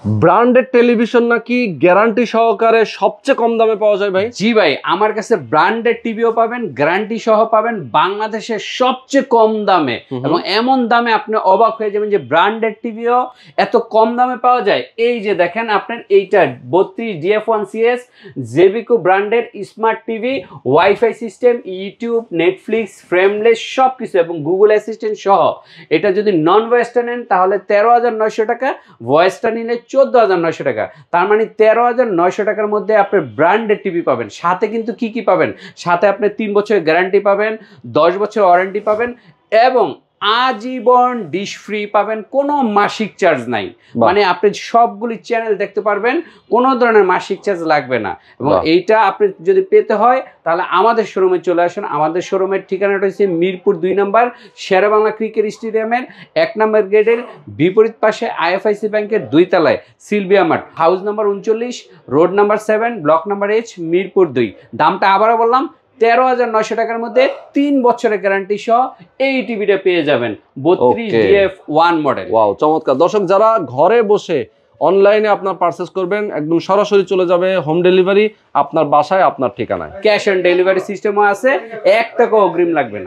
Branded television নাকি guarantee সহকারে সবচেয়ে কম দামে পাওয়া যায় ভাই? জি ভাই, আমার কাছে ব্র্যান্ডেড টিভিও পাবেন, গ্যারান্টি সহ পাবেন, বাংলাদেশের সবচেয়ে কম দামে। এবং এমন দামে আপনি অবাক হয়ে যাবেন যে ব্র্যান্ডেড টিভিও এত কম দামে পাওয়া যায়। এই যে দেখেন আপনার এইটা 32 DF1CS জেবিকো ব্র্যান্ডের smart TV, wifi system, YouTube, Netflix, frameless সব কিছু এবং গুগল অ্যাসিস্ট্যান্ট সহ। এটা যদি নন ভয়েসটা নেন তাহলে 13,900 টাকা, ভয়েসটা নিলে 14,900 টাকা। তার মানে 13,900 টাকার মধ্যে আপনি ব্র্যান্ডেড টিভি পাবেন। সাথে কিন্তু কি পাবেন, সাথে আপনি 3 বছরের গ্যারান্টি পাবেন, 10 বছর ওয়ারেন্টি পাবেন এবং আজীবন ডিশ ফ্রি পাবেন, কোনো মাসিক চার্জ নাই। মানে আপনি সবগুলি চ্যানেল দেখতে পারবেন, কোনো ধরনের মাসিক চার্জ লাগবে না। এবং এইটা আপনি যদি পেতে হয় তাহলে আমাদের শোরুমে চলে আসুন। আমাদের শোরুমের ঠিকানাটা হচ্ছে মিরপুর 2 নম্বর শেরেবাংলা ক্রিকেট স্টেডিয়ামের 1 নম্বর গেটের বিপরীত পাশে আইএফআইসি ব্যাংকের 2 তলায় Sylvia mart, house number 39, road number 7, block number H, Mirpur 2। দামটা আবারও বললাম, 13,900 টাকার মধ্যে 3 বছরের গ্যারান্টি সহ এই টিভিটা পেয়ে যাবেন, 32 DF1 মডেল। ওয়াও, চমৎকার। দর্শক, যারা ঘরে বসে অনলাইনে আপনার পারচেজ করবেন, একদম সরাসরি চলে যাবে হোম ডেলিভারি আপনার বাসায়, আপনার ঠিকানায়। ক্যাশ অন ডেলিভারি সিস্টেমও আছে, 1 টাকা অগ্রিম লাগবে না।